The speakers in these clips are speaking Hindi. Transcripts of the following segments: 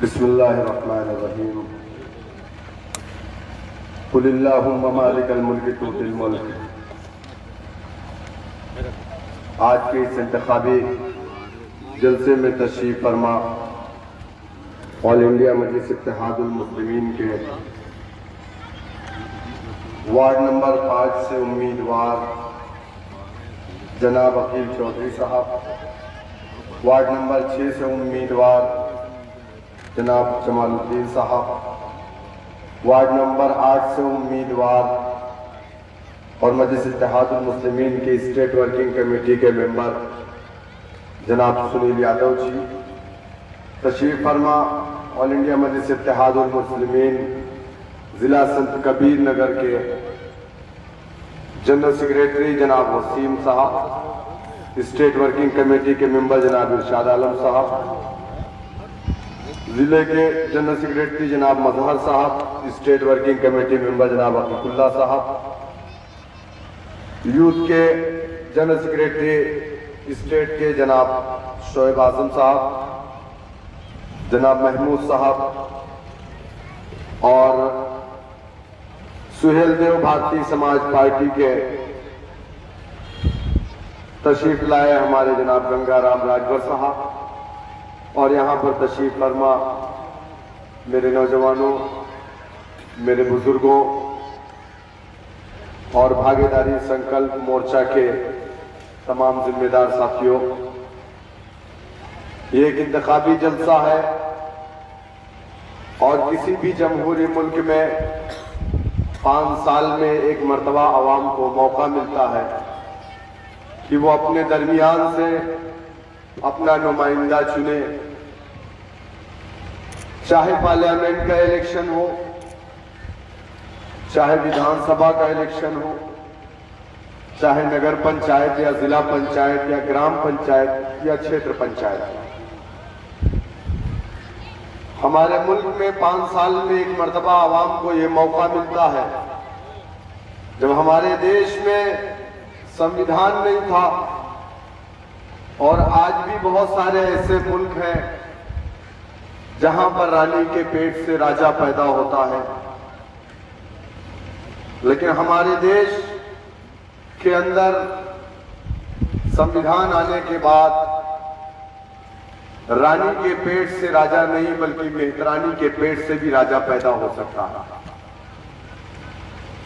बिस्मिल्लाहिर्रहमानिर्रहीम। कुलिल्लाहुम्मा मालिकल मुल्क तुतिल मुल्क। आज के इस इंतखाबी जलसे में तशरीफ फरमा ऑल इंडिया मजलिस इत्तेहादुल मुस्लिमीन के वार्ड नंबर 5 से उम्मीदवार जनाब अकील चौधरी साहब, वार्ड नंबर 6 से उम्मीदवार जनाब जमालुद्दीन साहब, वार्ड नंबर 8 से उम्मीदवार और मजलिस इत्तेहादुल मुस्लिमीन की स्टेट वर्किंग कमेटी के मेंबर जनाब सुनील यादव जी, तशरीफ फरमा ऑल इंडिया मजलिस इत्तेहादुल मुस्लिमीन जिला संत कबीर नगर के जनरल सेक्रेटरी जनाब वसीम साहब, स्टेट वर्किंग कमेटी के मेंबर जनाब इरशाद आलम साहब, जिले के जनरल सेक्रेटरी जनाब मजहर साहब, स्टेट वर्किंग कमेटी मेंबर जनाब अकीकुल्ला साहब, यूथ के जनरल सेक्रेटरी स्टेट के जनाब शोएब आजम साहब, जनाब महमूद साहब और सुहेल देव भारतीय समाज पार्टी के तशरीफ लाए हमारे जनाब गंगाराम राजभर साहब, और यहाँ पर तशरीफ फरमा मेरे नौजवानों, मेरे बुजुर्गों और भागीदारी संकल्प मोर्चा के तमाम जिम्मेदार साथियों। ये एक इंतखाबी जलसा है और किसी भी जमहूरी मुल्क में 5 साल में एक मर्तबा आवाम को मौका मिलता है कि वो अपने दरमियान से अपना नुमाइंदा चुने, चाहे पार्लियामेंट का इलेक्शन हो, चाहे विधानसभा का इलेक्शन हो, चाहे नगर पंचायत या जिला पंचायत या ग्राम पंचायत या क्षेत्र पंचायत। हमारे मुल्क में 5 साल में एक मर्तबा आवाम को ये मौका मिलता है। जब हमारे देश में संविधान नहीं था और आज भी बहुत सारे ऐसे मुल्क हैं जहां पर रानी के पेट से राजा पैदा होता है, लेकिन हमारे देश के अंदर संविधान आने के बाद रानी के पेट से राजा नहीं बल्कि मेहतरानी के पेट से भी राजा पैदा हो सकता है।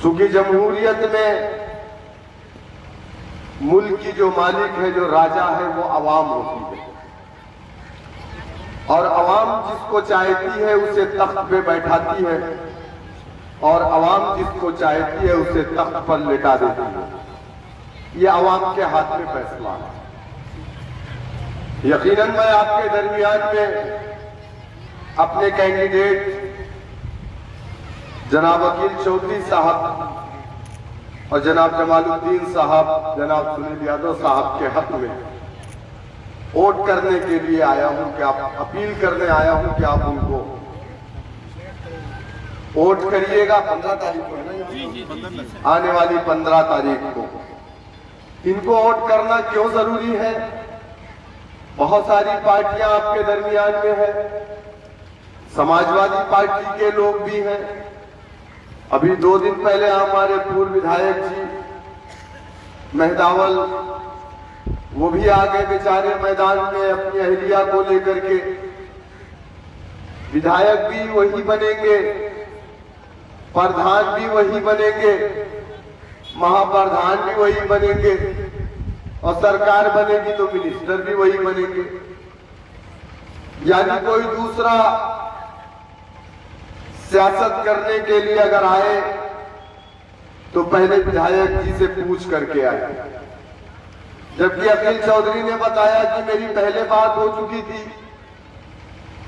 चूंकि जमहूरियत में मुल्क की जो मालिक है, जो राजा है, वो अवाम होती है और अवाम जिसको चाहती है उसे तख्त पे बैठाती है और अवाम जिसको चाहती है उसे तख्त पर लेटा देती है। ये अवाम के हाथ में फैसला है। यकीनन मैं आपके दरमियान में अपने कैंडिडेट जनाब अकील चौधरी साहब और जनाब जमालुद्दीन साहब, जनाब सुनील यादव साहब के हक में वोट करने के लिए आया हूं, कि आप अपील करने आया हूं कि आप उनको वोट करिएगा। 15 तारीख को है ना, आने वाली 15 तारीख को इनको वोट करना क्यों जरूरी है? बहुत सारी पार्टियां आपके दरमियान में है, समाजवादी पार्टी के लोग भी हैं। अभी 2 दिन पहले हमारे पूर्व विधायक जी मेहदावल, वो भी आ गए बेचारे मैदान में अपनी अहलिया को लेकर के। विधायक भी वही बनेंगे, प्रधान भी वही बनेंगे, महाप्रधान भी वही बनेंगे और सरकार बनेगी तो मिनिस्टर भी वही बनेंगे। यानी कोई दूसरा सियासत करने के लिए अगर आए तो पहले विधायक जी से पूछ करके आए। जबकि अकील चौधरी ने बताया कि मेरी पहले बात हो चुकी थी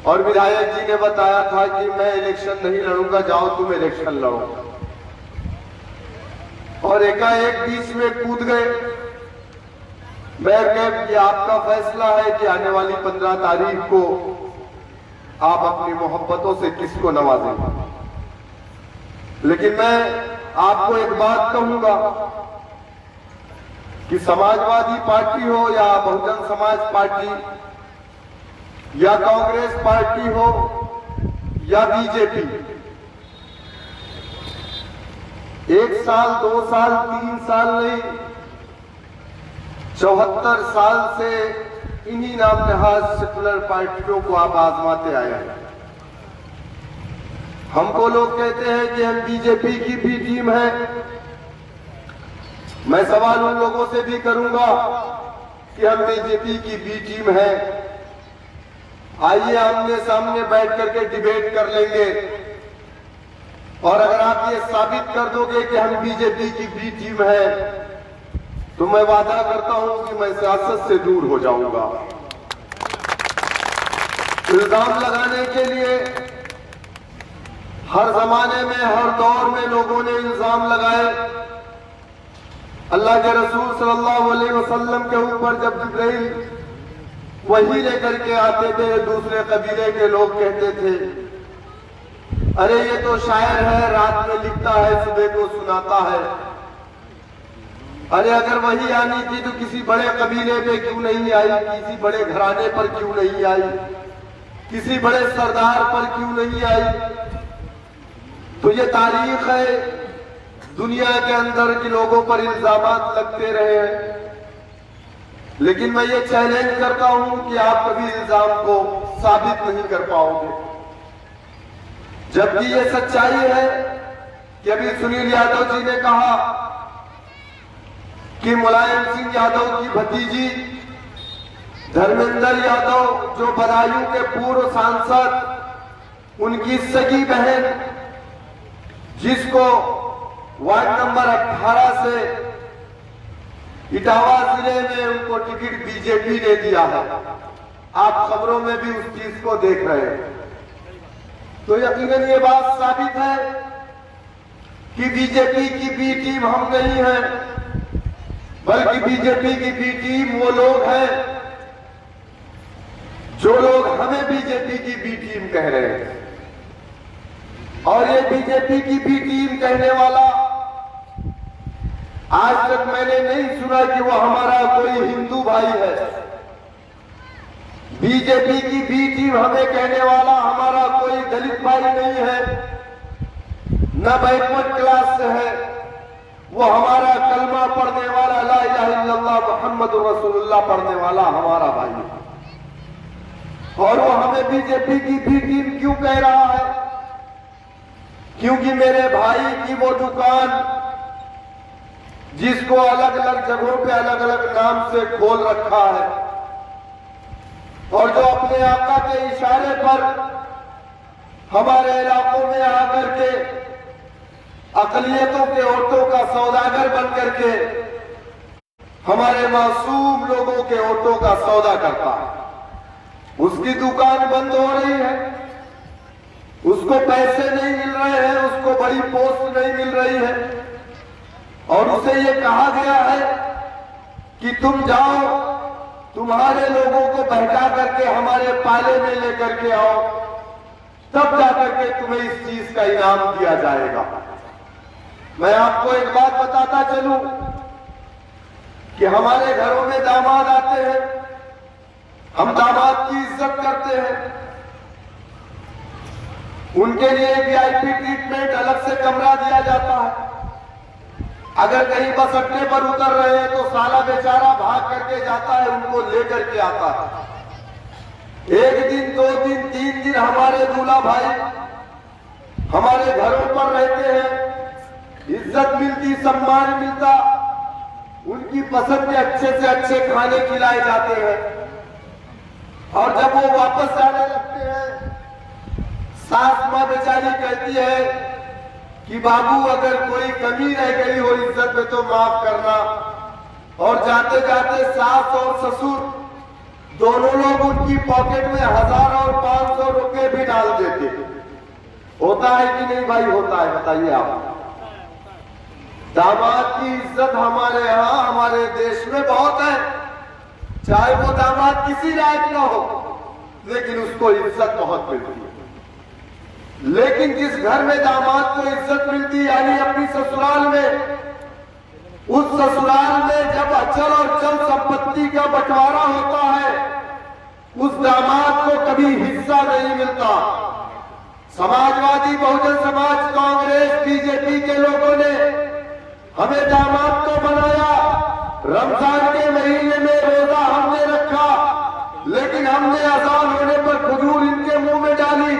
और विधायक जी ने बताया था कि मैं इलेक्शन नहीं लड़ूंगा, जाओ तुम इलेक्शन लड़ो, और एकाएक बीच में कूद गए। मैं कह कि आपका फैसला है कि आने वाली 15 तारीख को आप अपनी मोहब्बतों से किसको नवाजेंगे। लेकिन मैं आपको एक बात कहूंगा कि समाजवादी पार्टी हो या बहुजन समाज पार्टी या कांग्रेस पार्टी हो या बीजेपी 1 साल 2 साल 3 साल नहीं 74 साल से इन्हीं नाम नहाज सेकुलर पार्टियों को आप आजमाते आए हैं। हमको लोग कहते हैं कि हम बीजेपी की भी टीम है। मैं सवाल उन लोगों से भी करूंगा कि हम बीजेपी की बी टीम है। आइए आमने सामने बैठ करके डिबेट कर लेंगे और अगर आप ये साबित कर दोगे कि हम बीजेपी की बी टीम है तो मैं वादा करता हूं कि मैं सियासत से दूर हो जाऊंगा। इल्जाम लगाने के लिए हर जमाने में हर दौर में लोगों ने इल्जाम लगाए। अल्लाह के रसूल सल्लल्लाहु अलैहि वसल्लम के ऊपर जब जिब्राइल वही लेकर के आते थे, दूसरे कबीले के लोग कहते थे अरे ये तो शायर है, रात में लिखता है, सुबह को सुनाता है। अरे अगर वही आनी थी तो किसी बड़े कबीले पे क्यों नहीं आई, किसी बड़े घराने पर क्यों नहीं आई, किसी बड़े सरदार पर क्यों नहीं आई। तो ये तारीख है, दुनिया के अंदर के लोगों पर इल्जामात लगते रहे हैं। लेकिन मैं ये चैलेंज करता हूं कि आप कभी इल्जाम को साबित नहीं कर पाओगे, जबकि ये सच्चाई है कि अभी सुनील यादव जी ने कहा कि मुलायम सिंह यादव की भतीजी धर्मेंद्र यादव जो बदायूं के पूर्व सांसद, उनकी सगी बहन जिसको वार्ड नंबर 18 से इटावा जिले में उनको टिकट बीजेपी ने दिया है। आप खबरों में भी उस चीज को देख रहे हैं। तो यकीनन ये बात साबित है कि बीजेपी की बी टीम हम नहीं है, बल्कि बीजेपी की बी टीम वो लोग हैं जो लोग हमें बीजेपी की बी टीम कह रहे हैं। और ये बीजेपी की बी टीम कहने वाला आज तक मैंने नहीं सुना कि वो हमारा कोई हिंदू भाई है। बीजेपी की बी टीम हमें कहने वाला हमारा कोई दलित भाई नहीं है, न बैकवर्ड क्लास से है। वो हमारा कलमा पढ़ने वाला, ला इलाहा इल्लल्लाह मुहम्मदुर रसूलुल्लाह पढ़ने वाला हमारा भाई है। और वो हमें बीजेपी की बी टीम क्यों कह रहा है? क्योंकि मेरे भाई की वो दुकान जिसको अलग अलग जगहों पे अलग अलग नाम से खोल रखा है और जो अपने आका के इशारे पर हमारे इलाकों में आकर के अकलियतों के औरतों का सौदागर बन करके हमारे मासूम लोगों के औरतों का सौदा करता है, उसकी दुकान बंद हो रही है, उसको पैसे नहीं मिल रहे हैं, उसको बड़ी पोस्ट नहीं मिल रही है और उसे ये कहा गया है कि तुम जाओ, तुम्हारे लोगों को बहका करके हमारे पाले में लेकर के आओ, तब जाकर के तुम्हें इस चीज का इनाम दिया जाएगा। मैं आपको एक बात बताता चलूं कि हमारे घरों में दामाद आते हैं, हम दामाद की इज्जत करते हैं, उनके लिए वीआईपी ट्रीटमेंट अलग से कमरा दिया जाता है। अगर कहीं बस अड्डे पर उतर रहे हैं तो साला बेचारा भाग करके जाता है, उनको लेकर के आता है। 1 दिन 2 दिन 3 दिन हमारे दूल्हा भाई हमारे घरों पर रहते हैं, इज्जत मिलती, सम्मान मिलता, उनकी पसंद के अच्छे से अच्छे खाने खिलाए जाते हैं। और जब वो वापस जाने लगते हैं, सास मां बेचारी कहती है कि बाबू अगर कोई कमी रह गई हो इज्जत में तो माफ करना। और जाते जाते सास और ससुर दोनों लोग उनकी पॉकेट में 1000 और 500 रुपए भी डाल देते। होता है कि नहीं भाई? होता है, बताइए आप। दामाद की इज्जत हमारे यहाँ हमारे देश में बहुत है, चाहे वो दामाद किसी लायक ना हो, लेकिन उसको इज्जत बहुत मिलती है। लेकिन जिस घर में दामाद को इज्जत मिलती यानी अपनी ससुराल में, उस ससुराल में जब अचल और चल संपत्ति का बंटवारा होता है, उस दामाद को कभी हिस्सा नहीं मिलता। समाजवादी बहुजन समाज कांग्रेस बीजेपी के लोगों ने हमें दामाद तो बनाया, रमजान के महीने में रोजा हमने रखा, लेकिन हमने अजान होने पर खजूर इनके मुंह में डाली,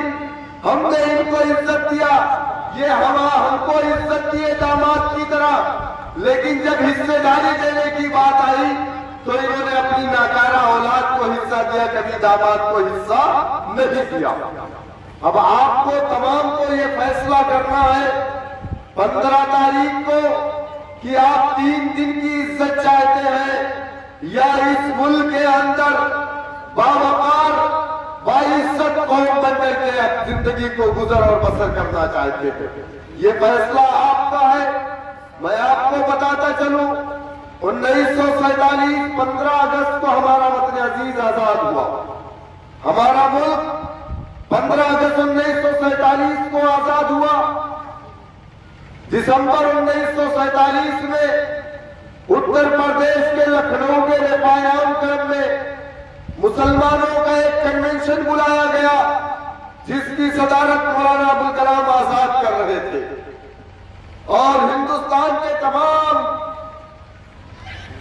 हमने इनको इज्जत दिया, ये हमको इज्जत दिए दामाद की तरह। लेकिन जब हिस्सेदारी देने की बात आई तो इन्होंने अपनी नाकारा औलाद को हिस्सा दिया, कभी दामाद को हिस्सा नहीं दिया। अब आपको तमाम को ये फैसला करना है 15 तारीख को कि आप 3 दिन की इज्जत चाहते हैं या इस मुल्क के अंदर बावकार बाइज्जत कौम बन करके जिंदगी को गुजर और बसर करना चाहते हैं। ये फैसला आपका है। मैं आपको बताता चलूं, 1947 15 अगस्त को हमारा वतन अजीज आजाद हुआ। हमारा मुल्क 15 अगस्त 1947 को आजाद हुआ। दिसंबर 1947 में उत्तर प्रदेश के लखनऊ के रेपायाम क्रम में मुसलमानों का एक कन्वेंशन बुलाया गया, जिसकी सदारत मौलाना अबुल कलाम आजाद कर रहे थे और हिंदुस्तान के तमाम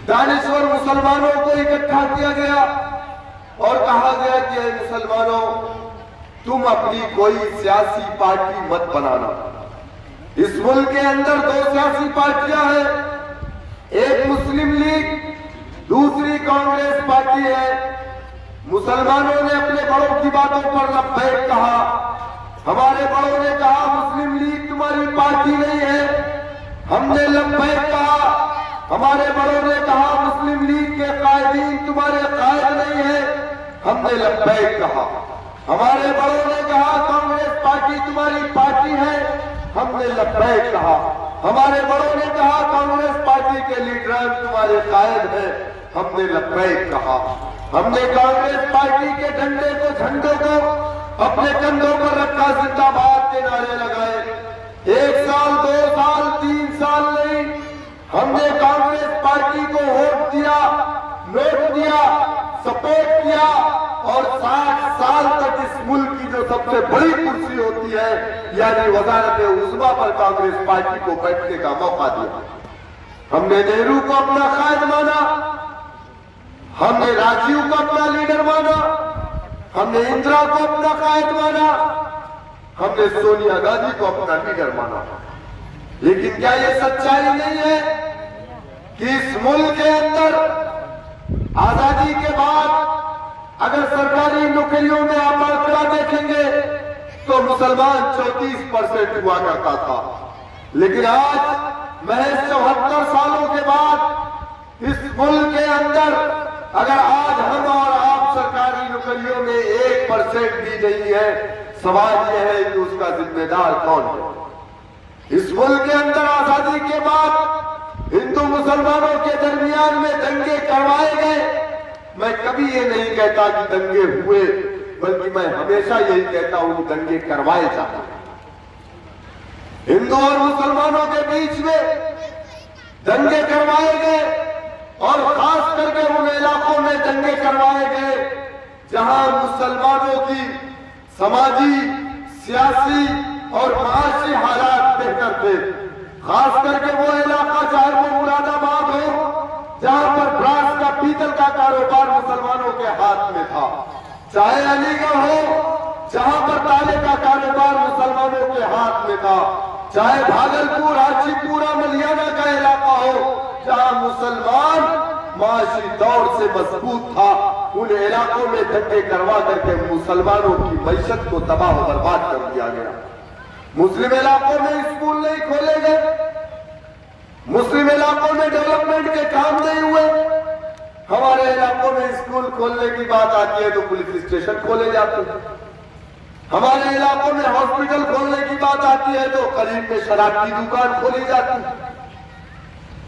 दानिश्वर मुसलमानों को इकट्ठा किया गया और कहा गया कि मुसलमानों, तुम अपनी कोई सियासी पार्टी मत बनाना। इस मुल्क के अंदर 2 सियासी पार्टियां हैं, एक मुस्लिम लीग, दूसरी कांग्रेस पार्टी है। मुसलमानों ने अपने बड़ों की बातों पर लब्बैक कहा। हमारे बड़ों ने कहा मुस्लिम लीग तुम्हारी पार्टी नहीं है, हमने लब्बैक कहा। हमारे बड़ों ने कहा मुस्लिम लीग के कायदीन तुम्हारे कायद नहीं है, हमने लब्बैक कहा। हमारे बड़ों ने कहा कांग्रेस पार्टी तुम्हारी पार्टी है, हमने लब्बैक कहा। हमारे बड़ों ने कहा कांग्रेस पार्टी के लीडर तुम्हारे कायद हैं, हमने लब्बैक कहा। हमने कांग्रेस पार्टी के झंडे को झंडों को अपने कंधों पर रखा, जिंदाबाद के नारे लगाए। 1 साल 2 साल 3 साल नहीं, हमने कांग्रेस पार्टी को वोट दिया, नोट दिया, सपोर्ट किया और 60 साल तक इस मुल्क की जो सबसे बड़ी कुर्सी होती है यानी वजारत उज़्मा पर कांग्रेस पार्टी को बैठने का मौका दिया। हमने नेहरू को अपना कायद माना, हमने राजीव को अपना लीडर माना, हमने इंदिरा को अपना कायद माना, हमने सोनिया गांधी को अपना लीडर माना। लेकिन क्या यह सच्चाई नहीं है कि इस मुल्क के अंदर आजादी के बाद अगर सरकारी नौकरियों में आप आंकड़ा देखेंगे तो मुसलमान 34% हुआ करता था, लेकिन आज महज 74 सालों के बाद इस मुल्क के अंदर अगर आज हम और आप सरकारी नौकरियों में 1% भी नहीं है, सवाल यह है कि उसका जिम्मेदार कौन है। इस मुल्क के अंदर आजादी के बाद हिंदू मुसलमानों के दरमियान में दंगे करवाए गए। मैं कभी ये नहीं कहता कि दंगे हुए, बल्कि मैं हमेशा यही कहता हूं कि दंगे करवाए जाते हैं। हिंदू और मुसलमानों के बीच में दंगे करवाए गए और खास करके उन इलाकों में दंगे करवाए गए जहां मुसलमानों की समाजी, सियासी और माशी हालात बेहतर थे। खास करके वो इलाका चाहे वो मुरादाबाद हो जहां पर ब्रास का, पीतल का कारोबार मुसलमानों के हाथ में था, चाहे अलीगढ़ हो जहां पर ताले का कारोबार मुसलमानों के हाथ में था, चाहे भागलपुर, हाजीपुरा, मलियाना का इलाका हो जहां मुसलमान माशी दौर से मजबूत था। उन इलाकों में दंगे करवा करके मुसलमानों की मैशत को तबाह बर्बाद कर दिया गया। मुस्लिम इलाकों में स्कूल नहीं खोले गए, मुस्लिम इलाकों में डेवलपमेंट के काम नहीं हुए। हमारे इलाकों में स्कूल खोलने की बात आती है तो पुलिस स्टेशन खोले जाते हैं। हमारे इलाकों में हॉस्पिटल खोलने की बात आती है तो करीब में शराब की दुकान खोली जाती है।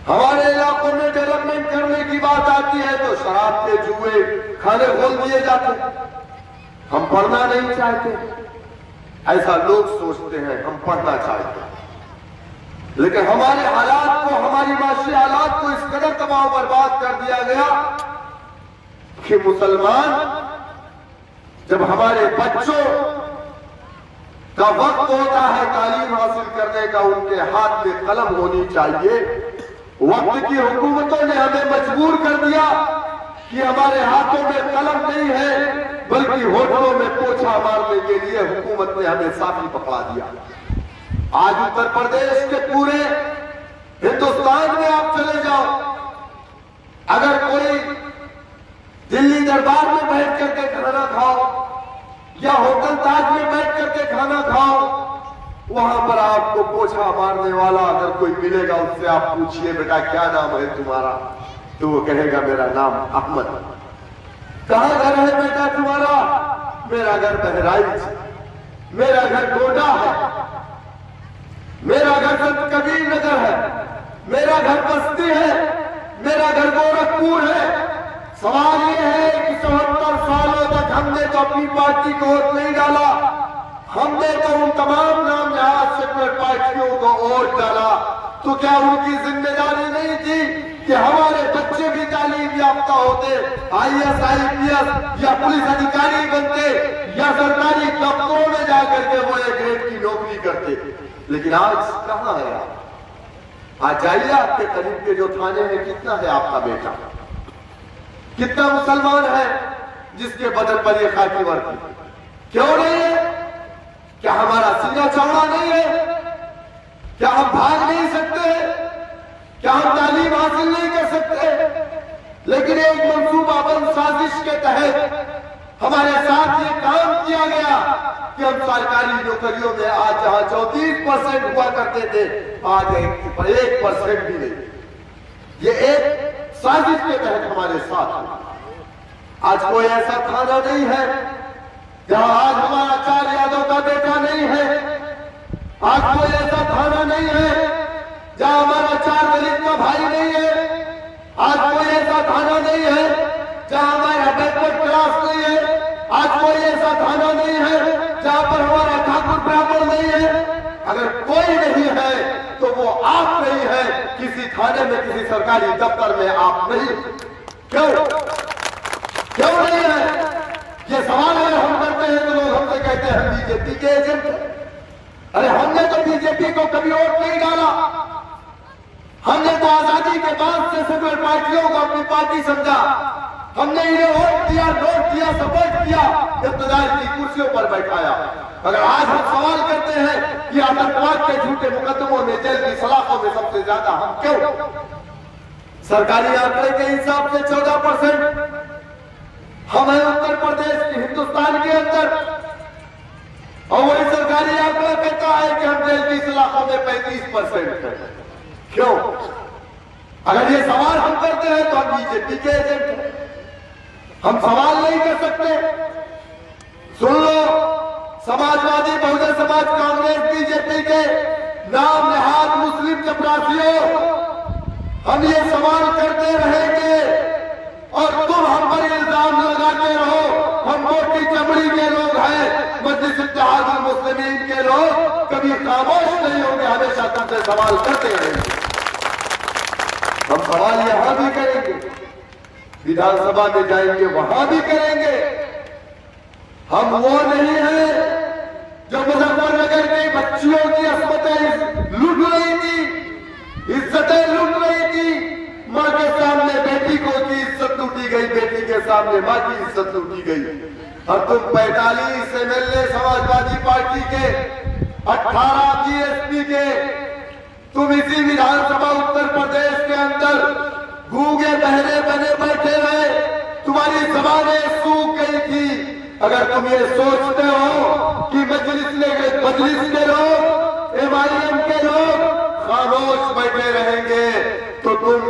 हमारे इलाकों में डेवलपमेंट करने की बात आती है तो शराब के जुए खाने खोल दिए जाते हैं। हम पढ़ना नहीं चाहते, ऐसा लोग सोचते हैं, हम पढ़ना चाहते हैं, लेकिन हमारे हालात को, हमारी माशी हालात को इस कदर तबाह बर्बाद कर दिया गया कि मुसलमान जब हमारे बच्चों का वक्त होता है तालीम हासिल करने का, उनके हाथ में कलम होनी चाहिए। वक्त की हुकूमतों ने हमें मजबूर कर दिया कि हमारे हाथों में कलम नहीं है, बल्कि होठों में पोछा मारने के लिए हुकूमत ने हमें साथी पकड़ा दिया। आज उत्तर प्रदेश के पूरे हिंदुस्तान में आप चले जाओ, अगर कोई दिल्ली दरबार में बैठ करके खाना खाओ या होटल ताज में बैठ करके खाना खाओ, वहां पर आपको पोछा मारने वाला अगर कोई मिलेगा, उससे आप पूछिए बेटा क्या नाम है तुम्हारा, तो वो कहेगा मेरा नाम अहमद। कहां घर है बेटा तुम्हारा? मेरा घर बहराइच, मेरा घर गोंडा है, मेरा घर संत कबीर नगर है, मेरा घर बस्ती है, मेरा घर गोरखपुर है। सवाल ये है कि 74 सालों तक हमने तो अपनी पार्टी को वोट नहीं डाला, हमने तो उन तमाम नाम जहाज सेकुलर पार्टियों को वोट डाला, तो क्या उनकी जिम्मेदारी नहीं थी कि हमारे बच्चे भी तालीम याफ्ता होते, IAS IPS या पुलिस अधिकारी बनते या सरकारी दफ्तरों में जाकर के वो एक ग्रेड की नौकरी करते? लेकिन आज कहां है आप? आज जाइए आपके करीब के जो थाने में, कितना है आपका बेटा, कितना मुसलमान है जिसके बदन पर ये खाकी वर्दी? क्यों नहीं है? क्या हमारा सीना चौड़ा नहीं है? क्या हम भाग नहीं सकते? क्या हम तालीम हासिल नहीं कर सकते? लेकिन एक मंसूबाबंद साजिश के तहत हमारे साथ ये काम किया गया कि हम सरकारी नौकरियों में आज जहां 34% हुआ करते थे, आज 1% भी नहीं। ये एक साजिश के तहत हमारे साथ है। आज कोई ऐसा थाना नहीं है जहां आज हमारा 4 यादव का बेटा नहीं है, आज कोई ऐसा थाना नहीं है जहां हमारा 4 दलित का भाई नहीं है, आज कोई ऐसा थाना नहीं है जहां हमारा बैकवर्ड क्लास नहीं है, आज कोई ऐसा थाना नहीं है जहां पर हमारा ठाकुर ब्राह्मण नहीं है। अगर कोई नहीं है तो वो आप नहीं है, किसी थाने में किसी सरकारी दफ्तर में आप नहीं। क्यों नहीं है? ये सवाल अगर हम करते हैं तो लोग हमसे कहते हैं हम बीजेपी के एजेंट हैं। अरे हमने तो बीजेपी को कभी वोट नहीं डाला, हमने तो आजादी के बाद से सेकुलर पार्टियों को अपनी पार्टी समझा, हमने इन्हें वोट दिया, नोट दिया, सपोर्ट किया, इक़्तिदार की कुर्सियों पर बैठाया। अगर आज हम सवाल करते हैं कि आतंकवाद के झूठे मुकदमों में, जेल की सलाखों में सबसे ज्यादा हम क्यों? सरकारी आंकड़े के हिसाब से 14% हम हैं उत्तर प्रदेश के, हिंदुस्तान के अंदर, और वही सरकारी आंकड़ा कहता है कि हम जेल की सलाखों में 35% हैं। क्यों? अगर ये सवाल हम करते हैं तो हम बीजेपी के एजेंट हैं, हम सवाल नहीं कर सकते। सुन लो, समाजवादी, बहुजन समाज, कांग्रेस, बीजेपी के नाम नहाद मुस्लिम चपरासियों, हम ये सवाल करते रहेंगे और तुम हम पर इल्जाम लगाते रहो हम मोटी चमड़ी के लोग हैं, मजलिस इत्तेहादुल मुस्लिमीन के लोग कभी खामोश नहीं होंगे, हमेशा तुमसे सवाल करते रहेंगे। हम सवाल यहां भी करेंगे, विधानसभा में जाएंगे वहां भी करेंगे। हम वो नहीं है जो मुजफ्फरनगर की बच्चियों की अस्मतें लूट रही थी, इज्जतें लूट रही थी, मां के सामने बेटी को की इज्जत लूटी गई, बेटी के सामने मां की इज्जत लूटी गई। और तुम 45 MLA समाजवादी पार्टी के, 18 BSP के, तुम इसी विधानसभा उत्तर प्रदेश के अंदर गूंगे बहरे बने बैठे रहे, तुम्हारी जबानें सूख गई थी। अगर तुम ये सोचते हो कि मजलिस के लोग, MIM के लोग खामोश बैठे रहेंगे, तो तुम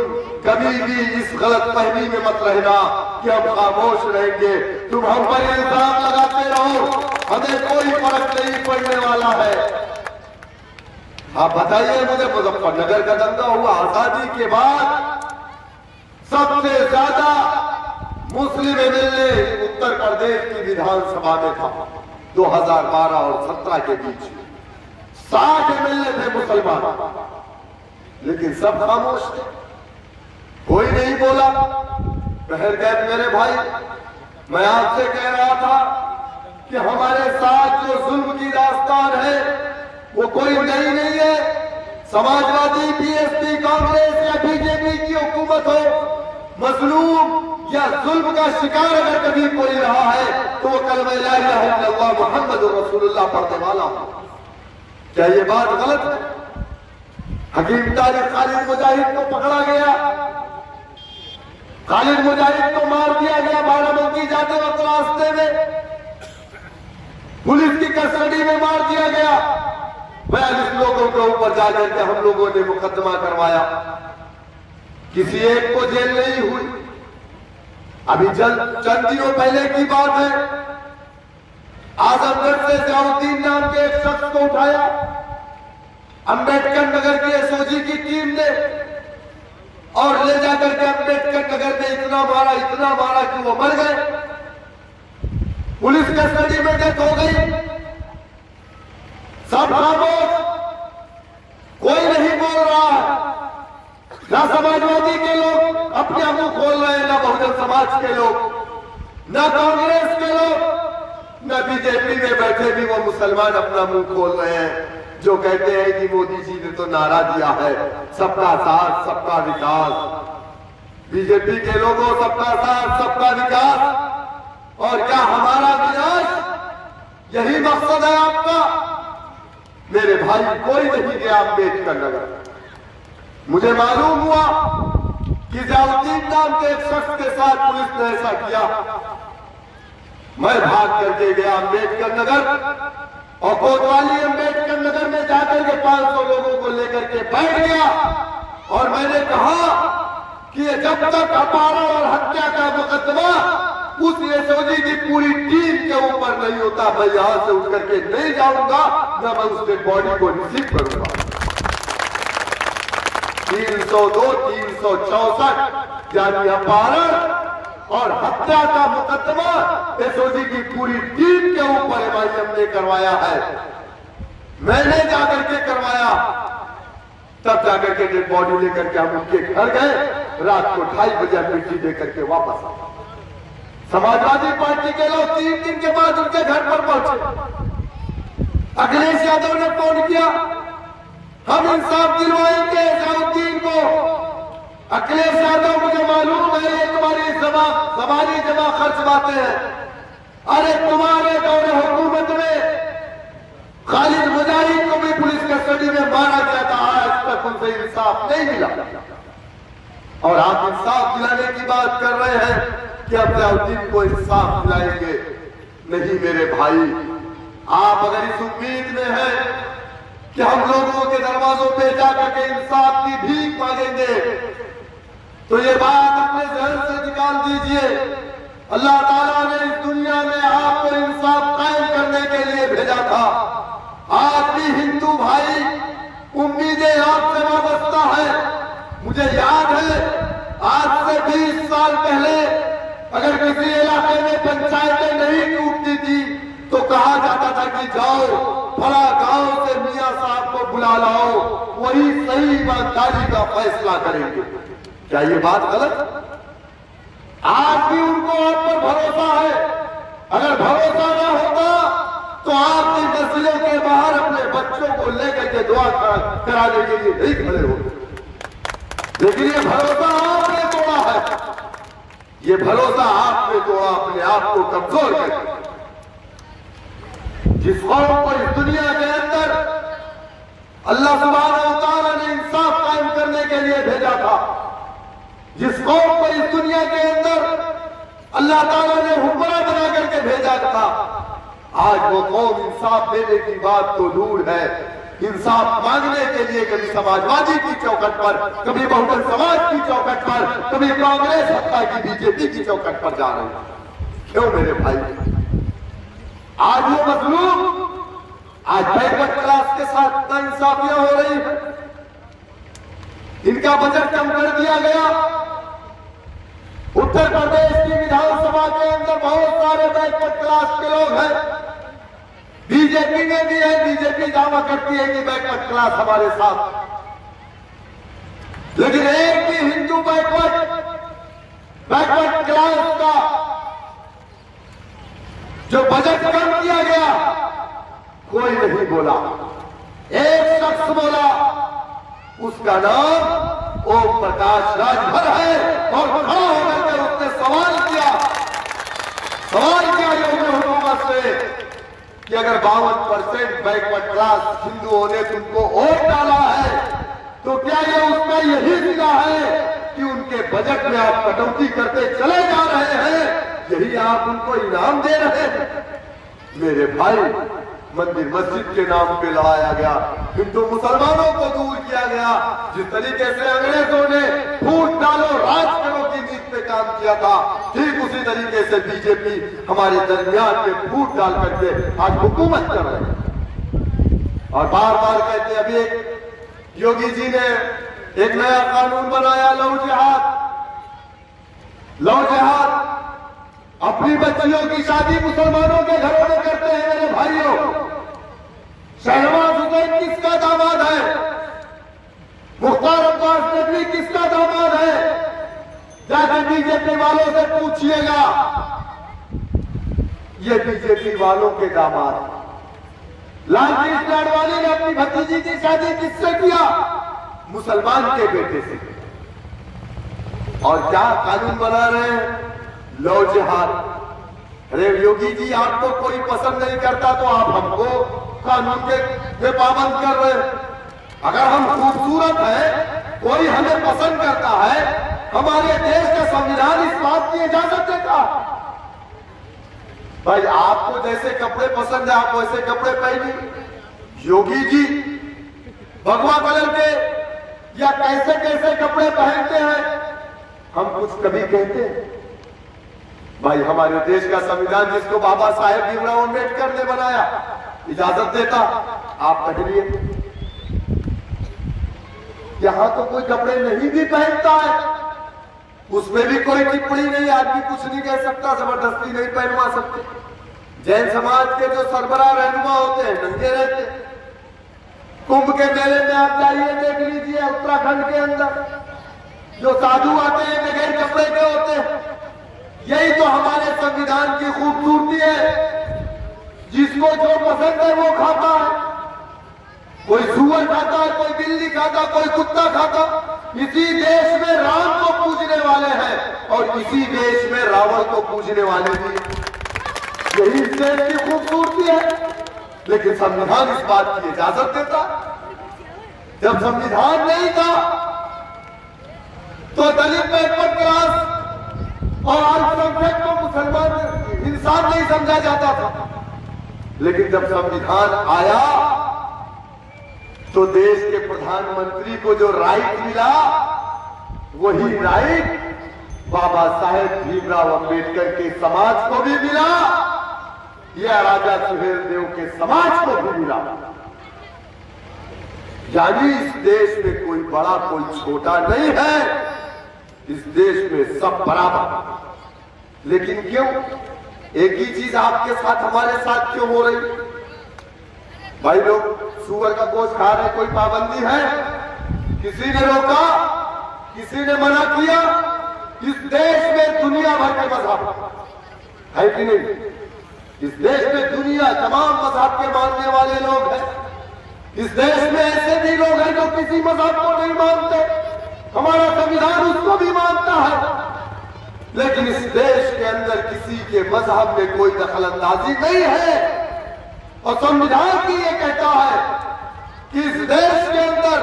कभी भी इस गलत फहमी में मत रहना कि हम खामोश रहेंगे। तुम हम पर इल्जाम लगाते रहो, हमें कोई फर्क नहीं पड़ने वाला है। आप बताइए मुझे, मुजफ्फरनगर का दंगा हुआ आजादी के बाद, सबसे ज्यादा मुस्लिम MLA उत्तर प्रदेश की विधानसभा में था 2012 और 17 के बीच। 60 MLA थे मुसलमान, लेकिन सब खामोश थे, कोई नहीं बोला। ठहर गए मेरे भाई, मैं आपसे कह रहा था कि हमारे साथ जो जुल्म की दास्तान है कोई नई नहीं है। समाजवादी, बीएसपी, कांग्रेस या बीजेपी की हुकूमत हो, मजलूम या जुल्म का शिकार अगर कभी कोई रहा है तो वो कलमा ला इलाहा इल्लल्लाह मुहम्मदुर रसूलुल्लाह पढ़ने वाला हो। क्या ये बात गलत है? हकीम तारिक खालिद मुजाहिद को पकड़ा गया, खालिद मुजाहिद को मार दिया गया बाराबंकी जाते वक्त रास्ते में, पुलिस की कस्टडी में मार दिया गया। 42 लोगों के ऊपर जाकर के हम लोगों ने मुकदमा करवाया, किसी एक को जेल नहीं हुई। अभी चंद दिनों पहले की बात है, आजमगढ़ से जियाउद्दीन नाम के एक शख्स को उठाया अंबेडकर नगर की एसओजी की टीम ने और ले जाकर के अंबेडकर नगर में इतना मारा कि वो मर गए। पुलिस कस्टडी में डेथ हो गई। सब खामोश, कोई नहीं बोल रहा है। ना समाजवादी के लोग अपने मुंह खोल रहे हैं, ना बहुजन समाज के लोग, ना कांग्रेस के लोग, ना बीजेपी में बैठे भी वो मुसलमान अपना मुंह खोल रहे हैं, जो कहते हैं कि मोदी जी ने तो नारा दिया है सबका साथ सबका विकास। बीजेपी के लोगों सबका साथ सबका विकास, और क्या हमारा विनाश यही मकसद है आपका? मेरे भाई कोई नहीं गया अंबेडकर नगर। मुझे मालूम हुआ कि जियाउद्दीन नाम के एक शख्स के साथ पुलिस ने ऐसा किया। मैं भाग करके गया अंबेडकर नगर और कोतवाली अंबेडकर नगर में जाकर के 500 लोगों को लेकर के बैठ गया और मैंने कहा कि ये जब तक अपहरण और हत्या का मुकदमा उस एसओजी की पूरी टीम के ऊपर नहीं होता, मैं यहां से उठ करके नहीं जाऊंगा, न मैं उस डेड बॉडी को रिसीव करूंगा। 302, 364 यानी अपहरण और हत्या का मुकदमा एसओजी की पूरी टीम के ऊपर एमआईएम ने करवाया है। मैंने जाकर के करवाया, तब जाकर के डेड बॉडी लेकर के हम उनके घर गए। रात को 2:30 बजे मिट्टी देकर के वापस आए। समाजवादी पार्टी के लोग 3 दिन के बाद उनके घर पर पहुंचे। अखिलेश यादव ने फोन किया, हम इंसाफ दिलवाएंगे जियाउद्दीन को। अखिलेश यादव, मुझे मालूम है ये तुम्हारी जबानी जमा खर्च बातें हैं। अरे तुम्हारे दौरे हुकूमत में खालिद मुजाहिद को भी पुलिस कस्टडी में मारा गया था, आज तक उनसे इंसाफ नहीं मिला। और आप इंसाफ दिलाने की बात कर रहे हैं कि अब जियाउद्दीन को इंसाफ दिलाएंगे। नहीं मेरे भाई, आप अगर इस उम्मीद में हैं कि हम लोगों के दरवाजों पे जाकर के इंसाफ की भीख मांगेंगे, तो ये बात अपने जहन से निकाल दीजिए। अल्लाह ताला ने इस दुनिया में आपको इंसाफ कायम करने के लिए भेजा था। आज भी हिंदू भाई उम्मीदें आपसे वाबस्ता है। मुझे याद है आज से 20 साल पहले अगर किसी इलाके में पंचायतें नहीं टूटती थी तो कहा जाता था कि जाओ फला गांव से मियां साहब को बुला लाओ, वही सही ईमानदारी का फैसला करेंगे। क्या ये बात गलत? आज भी उनको आप पर भरोसा है। अगर भरोसा ना होता तो आप इन मस्जिदों के बाहर अपने बच्चों को लेकर के दुआ कराने के लिए नहीं खड़े होते। लेकिन ये भरोसा आपने तोड़ा है, ये भरोसा आपने तोड़ा, अपने आप को कमजोर करके। जिस कौम को इस दुनिया के अंदर अल्लाह सुब्हानहू व तआला ने इंसाफ कायम करने के लिए भेजा था, जिस कौम को इस दुनिया के अंदर अल्लाह ताला ने हुक्मरां बना करके भेजा था, आज वो कौम इंसाफ देने की बात तो दूर है, इंसाफ मांगने के लिए कभी समाजवादी की चौखट पर, कभी बहुजन समाज की चौखट पर, कभी कांग्रेस सत्ता की बीजेपी की चौखट पर जा रहे हैं। क्यों मेरे भाई? आज वो मजलूम, आज बैकवर्ड क्लास के साथ नाइंसाफियां हो रही है। इनका बजट कम कर दिया गया। उत्तर प्रदेश की विधानसभा के अंदर बहुत सारे बैकवर्ड क्लास के लोग हैं। बीजेपी में भी है, बीजेपी दावा करती है कि बैकवर्ड क्लास हमारे साथ, लेकिन एक भी हिंदू बैकवर्ड क्लास का जो बजट कम किया गया कोई नहीं बोला। एक शख्स बोला, उसका नाम ओम प्रकाश राजभर है, और खड़ा होकर के उसने सवाल किया योगी हुकूमत से कि अगर 52% बैकवर्ड क्लास हिंदुओं ने तुमको वोट डाला है तो क्या ये उसका यही जिला है कि उनके बजट में आप कटौती करते चले जा रहे हैं, यही आप उनको इनाम दे रहे हैं। मेरे भाई, मंदिर मस्जिद के नाम पे लड़ाया गया, हिंदू मुसलमानों को दूर किया गया। जिस तरीके से अंग्रेजों ने फूट डालो राज करो की नीति पे काम किया था, ठीक उसी तरीके से बीजेपी हमारे दरमियान में फूट डाल करके आज हुकूमत कर रहे हैं। और बार बार कहते, अभी योगी जी ने एक नया कानून बनाया, लव जिहाद। अपनी बच्चियों की शादी मुसलमानों के घरों में करते हैं। मेरे भाइयों, शहनवाज हुसैन किसका दामाद है? मुख्तार अब्बास नकवी किसका दामाद है? जाकर बीजेपी वालों से पूछिएगा, ये बीजेपी वालों के दामाद। लालकृष्ण आडवाणी ने अपनी भतीजी की शादी किससे किया? मुसलमान के बेटे से। और क्या कानून बना रहे हैं? लव जिहाद। अरे योगी जी, आपको कोई पसंद नहीं करता तो आप हमको कानून के पाबंद कर रहे हैं। अगर हम खूबसूरत है, कोई हमें पसंद करता है, हमारे देश का संविधान इस बात की इजाजत देता। भाई, आपको जैसे कपड़े पसंद है आप वैसे कपड़े पहनिए। योगी जी भगवा कलर के या कैसे कैसे कपड़े पहनते हैं, हम कुछ कभी कहते हैं? भाई, हमारे देश का संविधान जिसको बाबा साहेब भीमराव अम्बेडकर ने बनाया, इजाजत देता आप पहनिए। यहां तो कोई कपड़े नहीं भी पहनता है, उसमें भी कोई टिप्पणी नहीं, आदमी कुछ नहीं कह सकता, जबरदस्ती नहीं पहनवा सकते। जैन समाज के जो सरबराह रहनुमा होते हैं नंगे रहते। कुंभ के मेले में आप जाइए, देख लीजिए, उत्तराखंड के अंदर जो साधु आते हैं बगैर कपड़े के होते हैं। यही तो हमारे संविधान की खूबसूरती है। जिसको जो पसंद है वो खाता है। कोई सुअर खाता है, कोई बिल्ली खाता, कोई कुत्ता खाता। इसी देश में राम को पूजने वाले हैं और इसी देश में रावण को पूजने वाले भी। यही इस देश की खूबसूरती है। लेकिन संविधान इस बात की इजाजत देता। जब संविधान नहीं था तो दलित बैकवर्ड क्लास और अल्पसंख्यक को मुसलमान इंसान नहीं समझा जाता था। लेकिन जब संविधान आया तो देश के प्रधानमंत्री को जो राइट मिला, वही राइट बाबा साहेब भीमराव अंबेडकर के समाज को भी मिला, या राजा सुहेलदेव के समाज को भी मिला। यानी इस देश में कोई बड़ा कोई छोटा नहीं है, इस देश में सब बराबर। लेकिन क्यों एक ही चीज आपके साथ हमारे साथ क्यों हो रही? भाई, लोग सुअर का गोश्त खा रहे, कोई पाबंदी है? किसी ने रोका? किसी ने मना किया? इस देश में दुनिया भर के मजहब है कि नहीं? इस देश में दुनिया तमाम मजहब के मानने वाले लोग हैं। इस देश में ऐसे भी लोग हैं जो किसी मजहब को नहीं मानते। हमारा संविधान उसको भी मानता है। लेकिन इस देश के अंदर किसी के मजहब में कोई दखल अंदाजी नहीं है। और संविधान भी ये कहता है कि इस देश के अंदर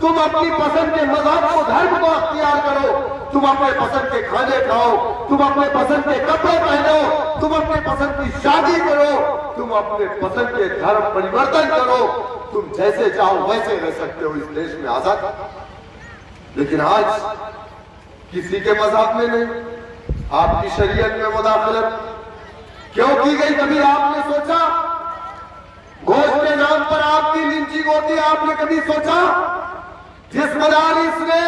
तुम अपनी पसंद के मजहब को, धर्म को अख्तियार करो, तुम अपने पसंद के खाने खाओ, तुम अपने पसंद के कपड़े पहनो, तुम अपने पसंद की शादी करो, तुम अपने पसंद के धर्म परिवर्तन करो, तुम जैसे चाहो वैसे रह सकते हो, इस देश में आजाद। लेकिन आज किसी के मजहब में नहीं। आपकी शरीयत में मुदाखलत क्यों की गई? कभी आपने सोचा? गोश्त के नाम पर आपकी लिंचिंग होती है, आपने कभी सोचा? जिस मदारिस ने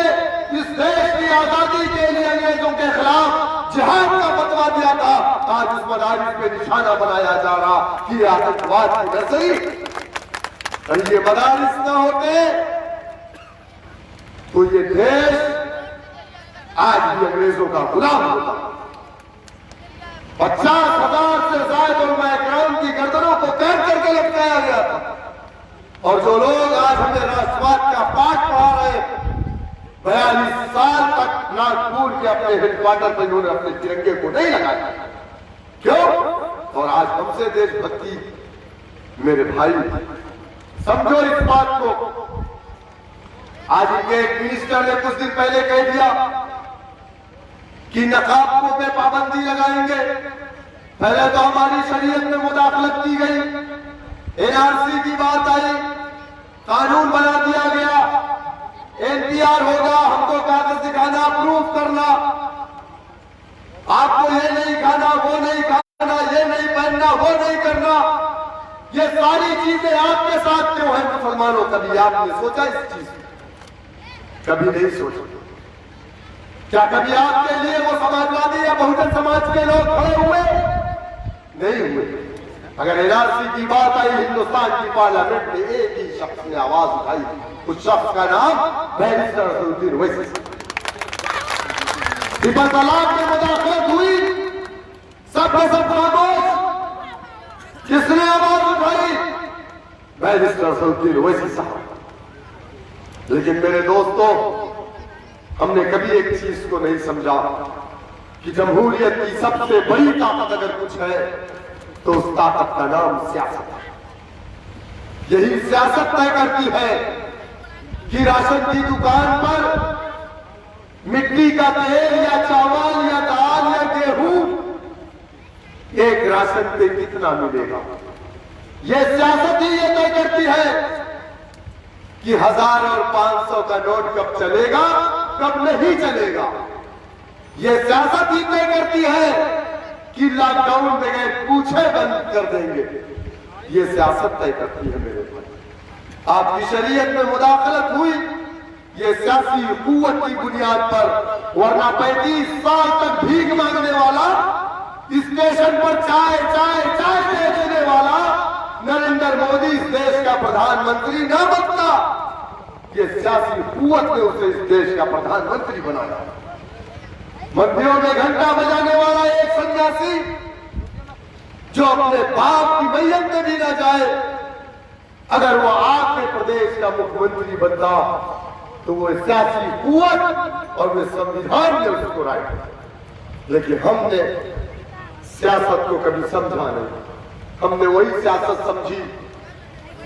इस देश की आजादी के लिए अंग्रेजों के खिलाफ जिहाद का फतवा दिया था, आज उस मदारिस पे निशाना बनाया जा रहा कि आतंकवाद की नर्सरी। ये मदारिस न होते तो ये देश आज भी अंग्रेजों का गुलाम होता। 50,000 से ज्यादा उलमा इकराम की गर्दनों को कैद करके लटकाया गया था और जो लोग आज हमें राष्ट्रवाद का पाठ पढ़ा रहे, 42 साल तक नागपुर के अपने हेडक्वार्टर पर इन्होंने अपने तिरंगे को नहीं लगाया। क्यों? और आज हमसे देशभक्ति, मेरे भाई समझो इस बात को। आज इनके एक मिनिस्टर ने कुछ दिन पहले कह दिया कि नकाब को पे पाबंदी लगाएंगे। पहले तो हमारी शरीयत में मुदाखलत की गई, एनआरसी की बात आई, कानून बना दिया गया, एनपीआर होगा, हमको कागज दिखाना, प्रूफ करना, आपको ये नहीं खाना, वो नहीं खाना, ये नहीं पहनना, वो नहीं करना। ये सारी चीजें आपके साथ क्यों है मुसलमानों? कभी आपने सोचा इस चीज? कभी नहीं सोचा। क्या कभी आपके लिए वो समाजवादी या बहुजन समाज के लोग खड़े हुए? नहीं हुए। अगर एनआरसी की बात आई हिंदुस्तान की पार्लियामेंट में, एक ही शख्स ने आवाज उठाई, उस शख्स का नाम बैरिस्टर असदुद्दीन ओवैसी। ट्रिपल तलाक में मुदाखलत हुई, सब के सब खामोश। किसने आवाज उठाई? बैरिस्टर असदुद्दीन ओवैसी साहब। लेकिन मेरे दोस्तों, हमने कभी एक चीज को नहीं समझा कि जमहूरियत की सबसे बड़ी ताकत अगर कुछ है तो उस ताकत का नाम सियासत है। यही सियासत तय करती है कि राशन की दुकान पर मिट्टी का तेल या चावल या दाल या गेहूं एक राशन पे कितना मिलेगा। यह सियासत ही ये तय करती है कि 1000 और 500 का नोट कब चलेगा, कब नहीं चलेगा। यह सियासत ही तय करती है कि लॉकडाउन बगैर पूछे बंद कर देंगे। ये सियासत तय करती है मेरे भाई। आपकी शरीयत में मुदाखलत हुई, ये सियासी कुव्वत की बुनियाद पर, वरना 35 साल तक भीख मांगने वाला, स्टेशन पर चाय चाय चाय बेचने वाला नरेंद्र मोदी इस देश का प्रधानमंत्री न बनता। ये सियासी कुव्वत ने उसे इस देश का प्रधानमंत्री बनाया। मंदिरों में घंटा बजाने वाला एक सन्यासी जो अपने बाप की मैयत में भी न जाए, अगर वो आपके प्रदेश का मुख्यमंत्री बनता तो वो सियासी कुव्वत और वे संविधान ने उसको राय दिया। लेकिन हमने सियासत को कभी समझा नहीं। हमने वही सियासत समझी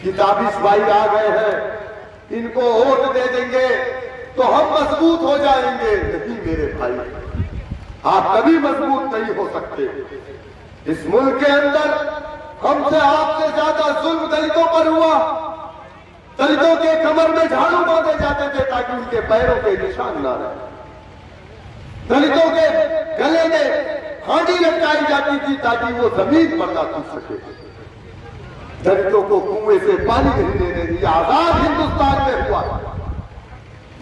कि ताबिश भाई आ गए हैं, इनको वोट दे देंगे तो हम मजबूत हो जाएंगे। नहीं मेरे भाई, आप कभी मजबूत नहीं हो सकते। इस मुल्क के अंदर हमसे आपसे ज्यादा जुल्म दलितों पर हुआ। दलितों के कमर में झाड़ू बांधे जाते थे ताकि उनके पैरों के निशान ना रहे। दलितों के गले में हांडी लटकाई जाती थी ताकि वो जमीन पर ना टूट सके। दलितों को कुएं से पानी नहीं देने दिया। आजाद हिंदुस्तान में हुआ।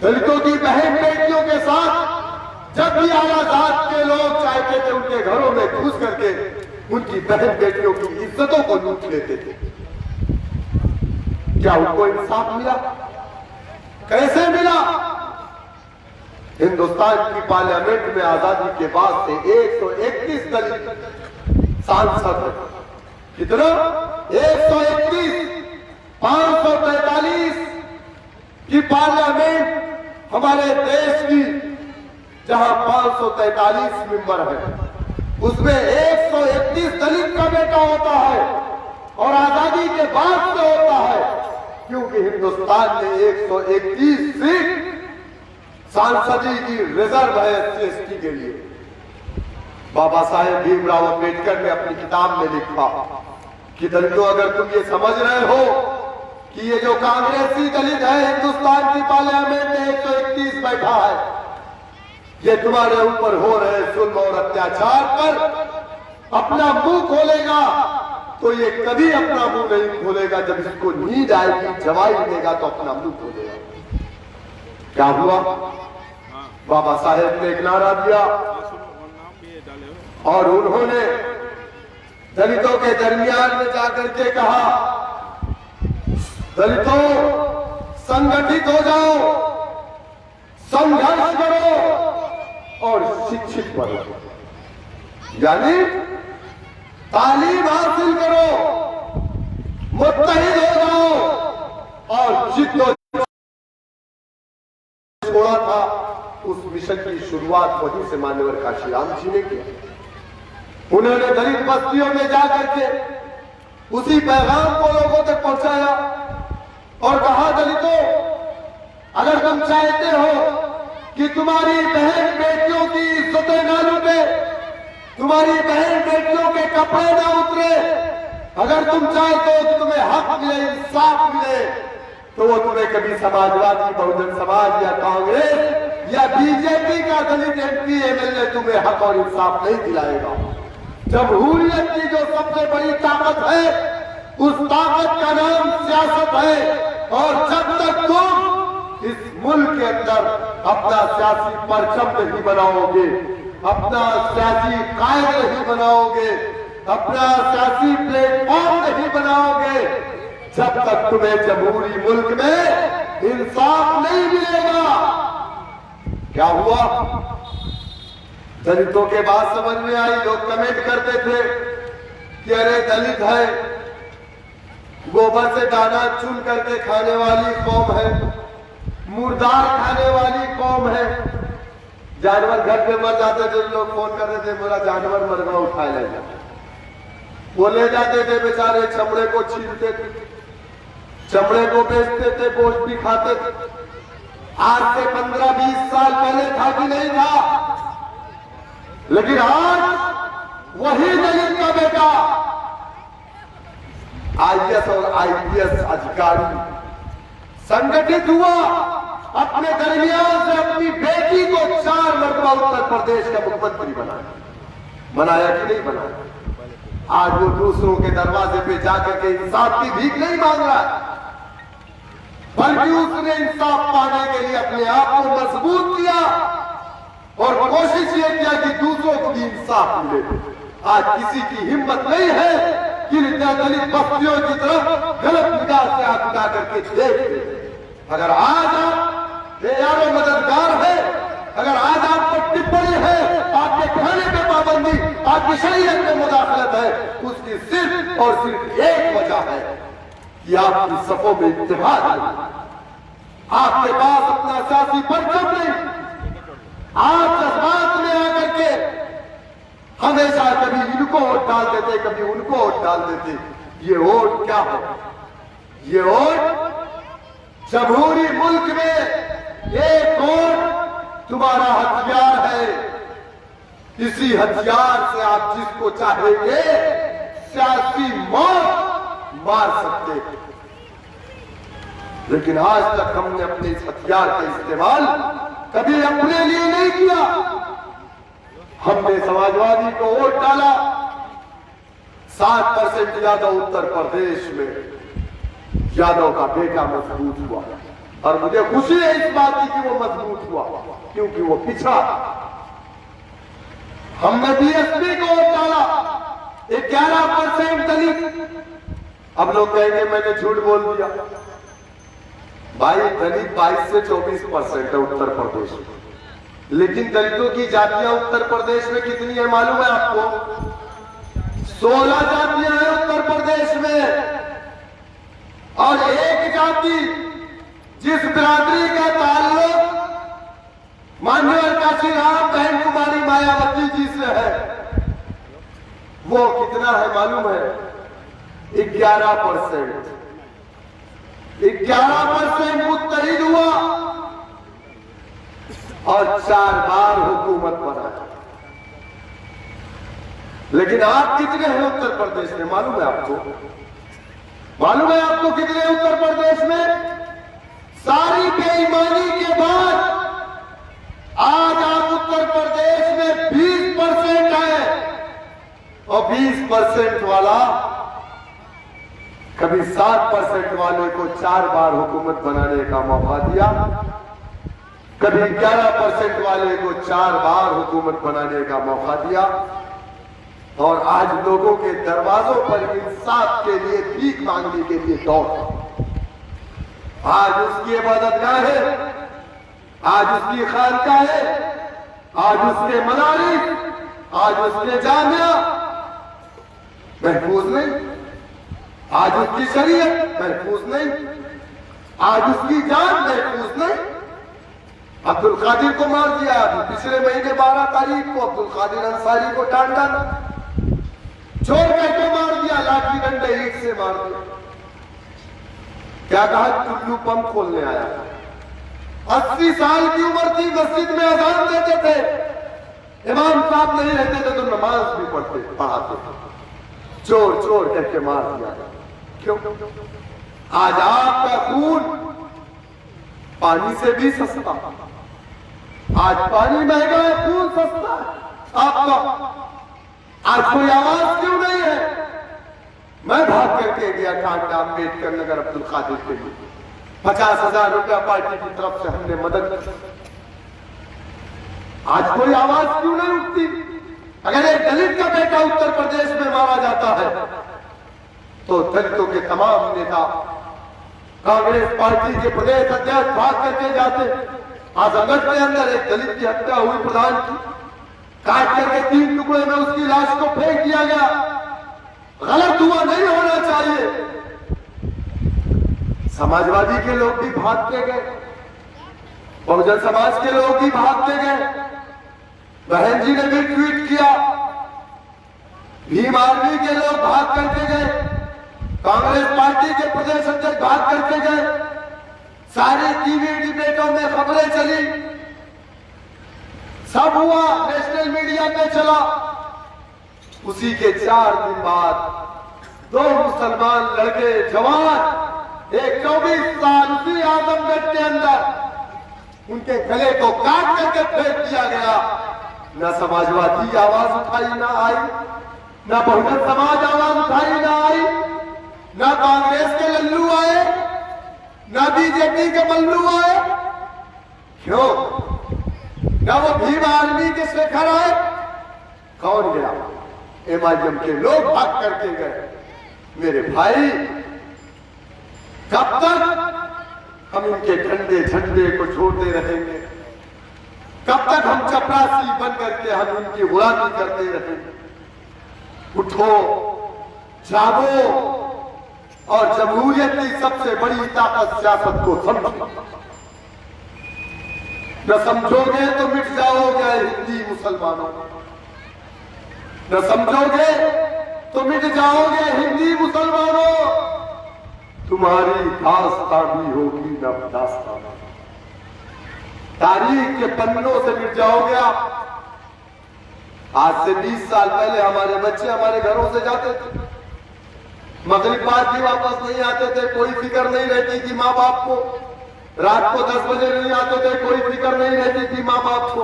दलितों की बहन बेटियों के साथ जब भी आला जात के लोग चाहते थे उनके घरों में घुस करके उनकी बहन बेटियों की इज्जतों को लूट लेते थे। क्या उनको इंसाफ मिला? कैसे मिला? हिंदुस्तान की पार्लियामेंट में आजादी के बाद से 131 दलित सांसद। कितना? 131। 543 की पार्लियामेंट हमारे देश की, जहां 543 मेंबर है, उसमें 131 दलित का बेटा होता है और आजादी के बाद से होता है, क्योंकि हिंदुस्तान में 131 सीट सांसदी की रिजर्व है एससी के लिए। बाबा साहेब भीमराव अंबेडकर ने अपनी किताब में लिखा कि दलितों, अगर तुम ये समझ रहे हो कि ये जो कांग्रेसी दलित है हिंदुस्तान की पार्लियामेंट में 131 बैठा है, ये तुम्हारे ऊपर हो रहे जुल्म और अत्याचार पर अपना मुंह खोलेगा तो ये कभी अपना मुंह नहीं खोलेगा। जब इसको नींद आएगी, जवाई देगा तो अपना मुंह खोलेगा। क्या हुआ? बाबा साहेब ने एक नारा दिया और उन्होंने दलितों के दरमियान में जाकर के कहा, दलितों संगठित हो जाओ, संघर्ष करो और शिक्षित बनो। यानी तालीम हासिल करो, मुत्तहिद हो जाओ जो छोड़ा था उस मिशन की शुरुआत वहीं से मान्यवर काशीराम जी ने किया। उन्होंने दलित बस्तियों में जाकर के उसी पैगाम को लोगों तक पहुंचाया और कहा, दलितों, अगर तुम चाहते हो कि तुम्हारी बहन बेटियों की इज्जतें ना लूटे, तुम्हारी बहन बेटियों के कपड़े ना उतरे, अगर तुम चाहते हो कि तुम्हें हक मिले, इंसाफ मिले, तो वो तुम्हें कभी समाजवादी, बहुजन समाज या कांग्रेस या बीजेपी का दलित एमपी एमएलए तुम्हें हक और इंसाफ नहीं दिलाएगा। जमहूरियत की जो सबसे बड़ी ताकत है, उस ताकत का नाम सियासत है। और जब तक तुम इस मुल्क के अंदर अपना सियासी परचम नहीं बनाओगे, अपना सियासी कायद नहीं बनाओगे, अपना सियासी प्लेटफॉर्म नहीं बनाओगे, जब तक तुम्हें जमहूरी मुल्क में इंसाफ नहीं मिलेगा। क्या हुआ? दलितों के बात समझ में आई। लोग कमेंट करते थे कि अरे दलित है, गोबर से दाना चुन करके खाने वाली कौम है, मुर्दार खाने वाली कौम है। जानवर घर पे मर जाते थे, लोग फोन करते थे, मेरा जानवर मर गया, उठा ले जा। वो ले जाते थे बेचारे, चमड़े को छीलते थे, चमड़े को बेचते थे, गोश्त भी खाते थे। आज से 15-20 साल पहले था कि नहीं था? लेकिन आज वही दलित का बेटा आईएएस और आईपीएस अधिकारी संगठित हुआ, अपने दरमियान से अपनी बेटी को 4 मरतबा उत्तर प्रदेश का मुख्यमंत्री बनाया कि नहीं बनाया? आज वो दूसरों के दरवाजे पे जाकर के इंसाफ की भीख नहीं मांग रहा है, बल्कि उसने इंसाफ पाने के लिए अपने आप को मजबूत किया और कोशिश ये किया कि दूसरों को भी इंसाफ मिले। आज किसी की हिम्मत नहीं है कि दलित बस्तियों की तरफ गलत निगाह से आंख उठा करके देख। अगर आज आप यारो मददगार है, अगर आज आप पर टिप्पणी है, आपके खाने पे पाबंदी, आपकी शरीयत में मुदाखलत है, उसकी सिर्फ और सिर्फ एक वजह है कि आपकी सफों में इत्तेहाद नहीं, आपके पास अपना सियासी परचम नहीं। आप जज्बात में आकर के हमेशा कभी इनको वोट डाल देते, कभी उनको वोट डाल देते। ये वोट क्या है? ये वोट जमहूरी मुल्क में एक वोट तुम्हारा हथियार है। इसी हथियार से आप जिसको चाहेंगे सियासी मौत मार सकते हैं। लेकिन आज तक हमने अपने इस हथियार का इस्तेमाल कभी अपने लिए नहीं किया। हमने समाजवादी को वोट डाला, 7% यादव उत्तर प्रदेश में यादव का बेटा मजबूत हुआ, और मुझे खुशी है इस बात की कि वो मजबूत हुआ, क्योंकि वो पिछड़ा। हमने बीएसपी को वोट डाला, 11% दलित। अब लोग कहेंगे मैंने झूठ बोल दिया। भाई, दलित 22 से 24% है उत्तर प्रदेश में, लेकिन दलितों की जातियां उत्तर प्रदेश में कितनी है मालूम है आपको? 16 जातियां हैं उत्तर प्रदेश में, और एक जाति जिस बिरादरी का ताल्लुक मान्यवर काशीराम बहन कुमारी मायावती जी से है, वो कितना है मालूम है? 11%। 11% मुत्तहिद हुआ और 4 बार हुकूमत बनाया। लेकिन आप कितने हैं उत्तर प्रदेश में मालूम है आपको? मालूम है आपको कितने उत्तर प्रदेश में? सारी बेईमानी के बाद आज आप उत्तर प्रदेश में 20% है, और 20% वाला कभी 7% वाले को 4 बार हुकूमत बनाने का मौका दिया, कभी 11% वाले को 4 बार हुकूमत बनाने का मौका दिया, और आज लोगों के दरवाजों पर इंसाफ के लिए, भीख मांगने के लिए दौड़। आज उसकी इबादतगाह है, आज उसकी खानकाह है, आज उसके मदारिस, आज उसके जामिया महफूज नहीं, आज उसकी शरीयत महफूज नहीं, आज उसकी जान महफूज नहीं। अब्दुल कादिर को मार दिया, अभी पिछले महीने 12 तारीख को अब्दुल कादिर अंसारी को टांग डाला, चोर कहकर मार दिया, लाठी डंडे ईंट से मार दिया। क्या कहा? टुल्लू पंप खोलने आया। 80 साल की उम्र थी, मस्जिद में अजान देते थे, इमाम साहब नहीं रहते थे तो नमाज भी पढ़ाते थे। चोर चोर कहकर मार दिया। क्यों? आज आपका खून पानी से भी सस्ता। आज पानी महंगा है, खून सस्ता है आपका। आज कोई आवाज क्यों नहीं है? मैं भाग करके गया टांडा अम्बेडकर नगर अब्दुल कादिर के लिए, 50,000 रुपया पार्टी की तरफ से हमने मदद की। आज कोई आवाज क्यों नहीं उठती? अगर एक दलित का बेटा उत्तर प्रदेश में मारा जाता है तो दलितों के तमाम नेता, कांग्रेस पार्टी के प्रदेश अध्यक्ष भाग करके जाते। आजमगढ़ के अंदर एक दलित की हत्या हुई, प्रधान की, काट करके 3 टुकड़े में उसकी लाश को फेंक दिया गया। गलत हुआ, नहीं होना चाहिए। समाजवादी के लोग भी भागते गए, बहुजन समाज के लोग भी भागते गए। बहन जी ने भी ट्वीट किया, भीम आर्मी के लोग भाग करके गए, कांग्रेस पार्टी के प्रदेश अध्यक्ष भाग करके गए, सारे टीवी डिबेटों में खबरें चली, सब हुआ, नेशनल मीडिया पे चला। उसी के 4 दिन बाद 2 मुसलमान लड़के जवान, एक 24 साल, उसी आजमगढ़ के अंदर उनके गले को काट करके फेंक दिया गया। न समाजवादी आवाज उठाई ना आई, न बहुजन समाज आवाज उठाई ना आई, न कांग्रेस के लल्लू आए, न बीजेपी के मल्लू आए। क्यों? न वो भीम आर्मी के शेखर आए। कौन गया? एमआईएम के लोग भाग करके गए। मेरे भाई, कब तक हम इनके ठंडे झंडे को छोड़ते रहेंगे? कब तक हम चपरासी बन करके हम इनकी गुलामी करते रहेंगे? उठो, जागो और जमहूरियत की सबसे बड़ी ताकत सियासत को समझो। न समझोगे तो मिट जाओगे हिंदी मुसलमानों, न समझोगे तो मिट जाओगे हिंदी मुसलमानों। तुम्हारी दास्तां भी होगी न दास्तां, तारीख के पन्नों से मिट जाओगे आप। आज से 20 साल पहले हमारे बच्चे हमारे घरों से जाते थे, मगरिब बाद भी वापस नहीं आते थे, कोई फिक्र नहीं रहती थी माँ बाप को। रात को 10 बजे नहीं आते थे, कोई फिक्र नहीं रहती थी माँ बाप को।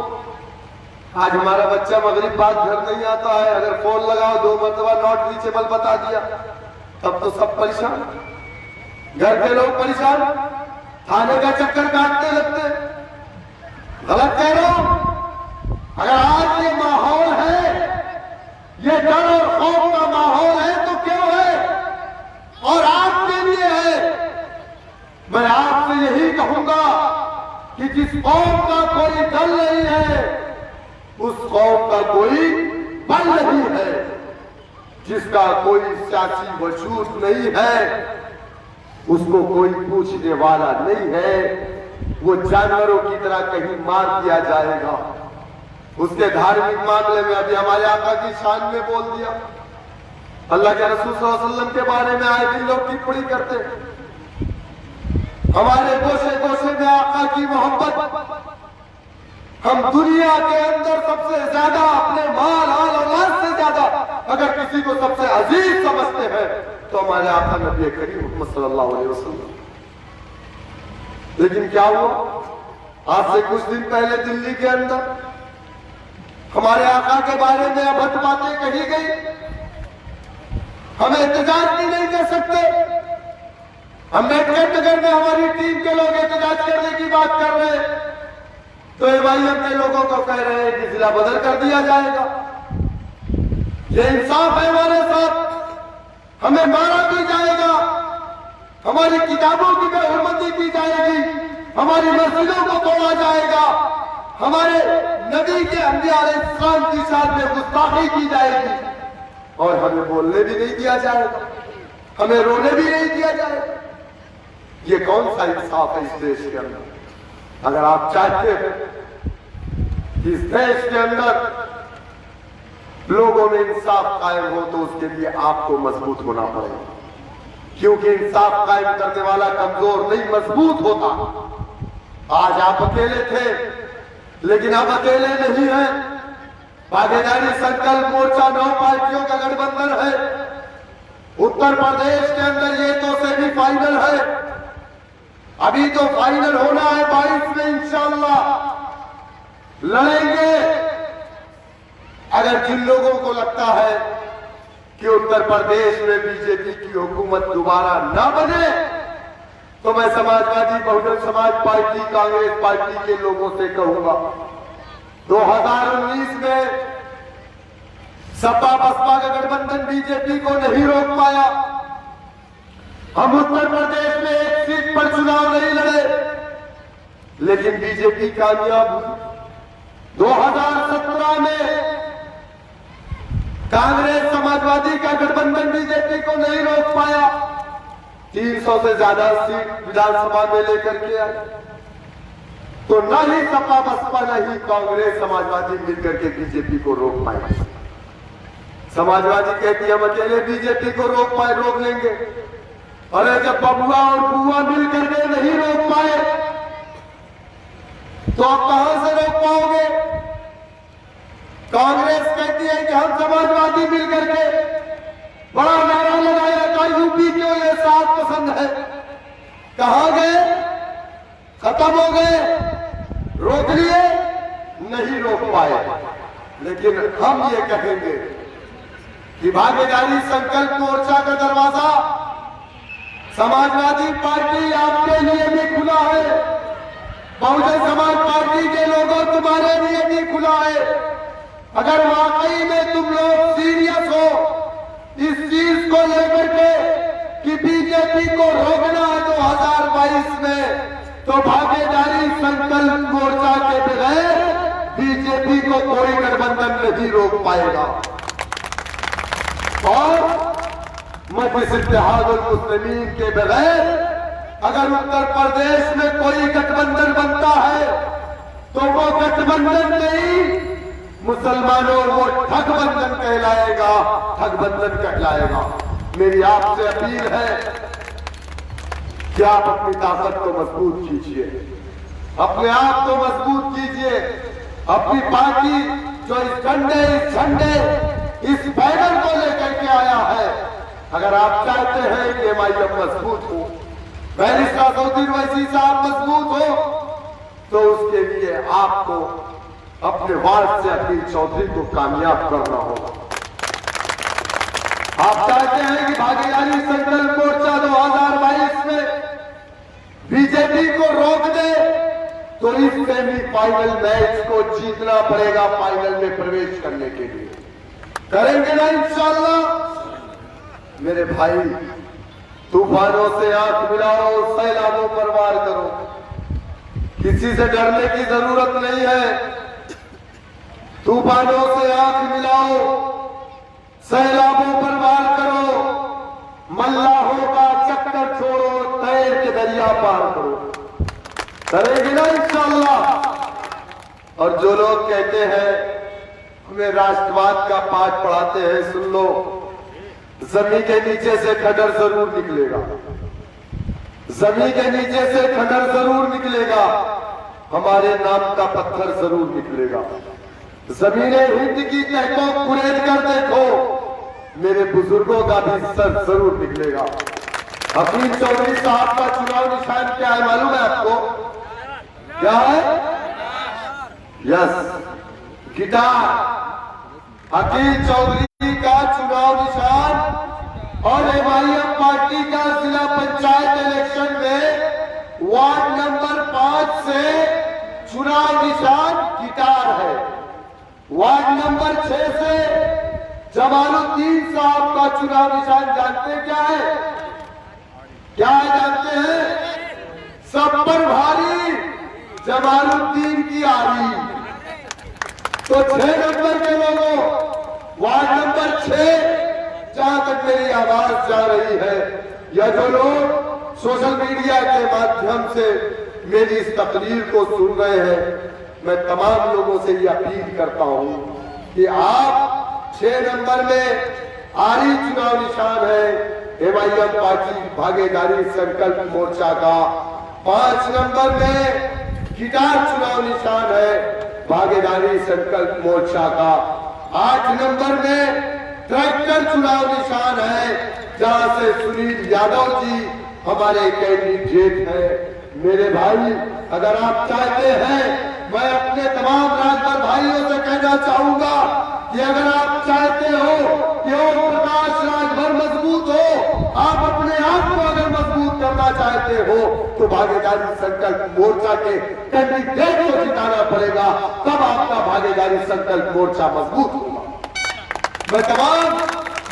आज हमारा बच्चा मगरिब बाद घर नहीं आता है, अगर फोन लगाओ 2 मरतबा नॉट रीचेबल बता दिया, तब तो सब परेशान, घर के लोग परेशान, थाने का चक्कर काटने लगते। गलत कह रहा हूं? अगर आज ये माहौल है, ये डर और खौफ का माहौल है, तो क्यों है? और आपके लिए है। मैं आपसे यही कहूंगा कि जिस कौम का कोई दल नहीं है, उस कौम का कोई बल नहीं है। जिसका कोई सियासी वजूद नहीं है, उसको कोई पूछने वाला नहीं है। वो जानवरों की तरह कहीं मार दिया जाएगा। उसके धार्मिक मामले में अभी हमारे आका की शान में बोल दिया। अल्लाह के रसूल सल्लल्लाहु अलैहि वसल्लम के बारे में आए दिन लोग टिप्पणी करते। हमारे गोशे गोशे में आका की मोहब्बत, हम दुनिया के अंदर सबसे ज्यादा अपने माल आल औलाद से ज्यादा अगर किसी को सबसे अजीज समझते हैं तो हमारे आका नबी करीम मोहम्मद सल्लल्लाहु अलैहि वसल्लम। लेकिन क्या हुआ? आज से कुछ दिन पहले दिल्ली के अंदर हमारे आका के बारे में अभद्र बातें कही गई। हम एहतजाज भी नहीं कर सकते। अम्बेडकर नगर में हमारी टीम के लोग एहतजाज करने की बात कर रहे हैं, तो एमआईएम के लोगों को कह रहे हैं कि जिला बदल कर दिया जाएगा। ये इंसाफ है हमारे साथ? हमें मारा भी जाएगा, हमारी किताबों की बेहुरमती की जाएगी, हमारी मस्जिदों को तोड़ा जाएगा, हमारे नबी के अंबिया अलैहिस्सलाम की शान में गुस्ताखी की जाएगी, और हमें बोलने भी नहीं दिया जाएगा, हमें रोने भी नहीं दिया जाएगा। ये कौन सा इंसाफ है इस देश के अंदर? अगर आप चाहते हैं कि इस देश के अंदर लोगों में इंसाफ कायम हो तो उसके लिए आपको मजबूत होना पड़ेगा, क्योंकि इंसाफ कायम करने वाला कमजोर नहीं मजबूत होता। आज आप अकेले थे, लेकिन अब अकेले नहीं है। भागीदारी संकल्प मोर्चा 9 पार्टियों का गठबंधन है। उत्तर प्रदेश के अंदर ये तो सेमीफाइनल है, अभी तो फाइनल होना है 22 में इंशाअल्लाह लड़ेंगे। अगर जिन लोगों को लगता है कि उत्तर प्रदेश में बीजेपी की हुकूमत दोबारा ना बने, तो मैं समाजवादी बहुजन समाज पार्टी, कांग्रेस पार्टी के लोगों से कहूंगा 2019 में सपा बसपा का गठबंधन बीजेपी को नहीं रोक पाया। हम उत्तर प्रदेश में एक सीट पर चुनाव नहीं लड़े, लेकिन बीजेपी कामयाब हुई। 2017 में कांग्रेस समाजवादी का गठबंधन बीजेपी को नहीं रोक पाया, 300 से ज्यादा सीट विधानसभा में लेकर के आए। तो न ही सपा बसपा न ही कांग्रेस समाजवादी मिलकर के बीजेपी को रोक पाए। समाजवादी कहती हम अकेले बीजेपी को रोक लेंगे। अरे जब बबुआ और बुआ मिलकर के नहीं रोक पाए तो आप कहां से रोक पाओगे? कांग्रेस कहती है कि हम समाजवादी मिलकर के बड़ा नारा लगाया था, यूपी क्यों ये साथ पसंद है। कहां गए? खत्म हो गए। रोक लिए? नहीं रोक पाए। लेकिन हम ये कहेंगे कि भागीदारी संकल्प मोर्चा का दरवाजा समाजवादी पार्टी आपके लिए भी खुला है, बहुजन समाज पार्टी के लोगों तुम्हारे लिए भी खुला है। अगर वाकई में तुम लोग सीरियस हो इस चीज को लेकर के कि बीजेपी को रोकना है 2022 में, तो भागीदारी संकल्प मोर्चा के बगैर बीजेपी को कोई गठबंधन नहीं रोक पाएगा। और मजलिस इत्तेहादुल मुस्लिमीन के बगैर अगर उत्तर प्रदेश में कोई गठबंधन बनता है तो वो गठबंधन नहीं, मुसलमानों वो ठगबंधन कहलाएगा, ठगबंधन कहलाएगा। मेरी आपसे अपील है कि आप अपनी ताकत को मजबूत कीजिए, अपने आप को मजबूत कीजिए। अपनी पार्टी जो इस झंडे इस बैनर को लेकर के आया है, अगर आप चाहते हैं कि एमआईएम मजबूत हो, बैरिस्टर असदुद्दीन ओवैसी साहब मजबूत हो, तो उसके लिए आपको अपने वार्ड से अकील चौधरी को कामयाब करना होगा। आप चाहते हैं कि भागीदारी संकल्प मोर्चा 2022 में बीजेपी को रोक दे, तो इस सेमीफाइनल मैच को जीतना पड़ेगा फाइनल में प्रवेश करने के लिए। करेंगे ना इंशाअल्लाह? मेरे भाई, तूफानों से आंख मिलाओ, सैलाबों पर वार करो, किसी से डरने की जरूरत नहीं है। तूफानों से आंख मिलाओ, सैलाबों पर वार करो, मल्लाहों का चक्कर छोड़ो, तैर के दरिया पार करो। करेंगे ना इंशाअल्लाह? और जो लोग कहते हैं हमें राष्ट्रवाद का पाठ पढ़ाते हैं, सुन लो, जमीन के नीचे से खंडर जरूर निकलेगा, जमीन के नीचे से खंडर जरूर निकलेगा, हमारे नाम का पत्थर जरूर निकलेगा। जमीने हिंद की तह को कुरेद कर देखो, मेरे बुजुर्गों का भी सर जरूर निकलेगा। अकील चौधरी साहब का चुनाव निशान क्या है मालूम है आपको? क्या है? Yes, guitar. अकील चौधरी का चुनाव निशान और एमआईएम पार्टी का जिला पंचायत इलेक्शन में वार्ड नंबर 5 से चुनाव निशान गिटार है। वार्ड नंबर 6 से जमालुद्दीन साहब का चुनाव निशान जानते क्या है? क्या है जानते हैं? सब पर भारी जमालुद्दीन की आरी। तो 6 नंबर के लोगों, वार्ड नंबर 6, जहां तक मेरी आवाज जा रही है, या जो लोग सोशल मीडिया के माध्यम से मेरी इस तकरीर को सुन रहे हैं, मैं तमाम लोगों से ये अपील करता हूं कि आप 6 नंबर में आरी चुनाव निशान है MIM पार्टी भागीदारी संकल्प मोर्चा का, 5 नंबर में गिटार चुनाव निशान है भागीदारी संकल्प मोर्चा का, 8 नंबर में ट्रैक्टर चुनाव निशान है जहां से सुनील यादव जी हमारे कैंडिडेट हैं। मेरे भाई, अगर आप चाहते हैं, मैं अपने तमाम राजभर भाइयों से कहना चाहूंगा कि अगर आप चाहते हो कि ओम प्रकाश राजभर मजबूत हो, आप अपने आप को अगर मजबूत करना चाहते हो तो भागीदारी संकल्प मोर्चा के कैंडिडेट को जिताना पड़ेगा, तब आपका भागीदारी संकल्प मोर्चा मजबूत होगा। मैं तमाम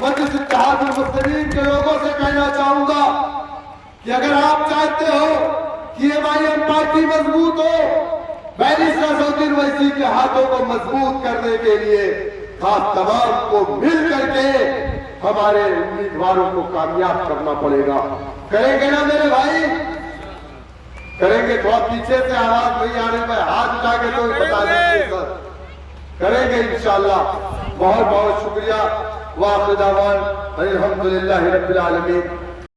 मजलिस इत्तेहादुल मुस्लिमीन के लोगों से कहना चाहूंगा कि अगर आप चाहते हो कि MIM पार्टी मजबूत हो, बैरिस्टर असदुद्दीन ओवैसी के हाथों को मजबूत करने के लिए आप तमाम को मिल करके हमारे उम्मीदवारों को कामयाब करना पड़ेगा। करेंगे ना मेरे भाई? करेंगे? थोड़ा पीछे से आवाज नहीं आने पर हाथ उठा के तो बता दीजिए सर। करेंगे इंशाअल्लाह। बहुत बहुत शुक्रिया। वाखिर दावान अल्हम्दुलिल्लाहि रब्बिल आलमीन।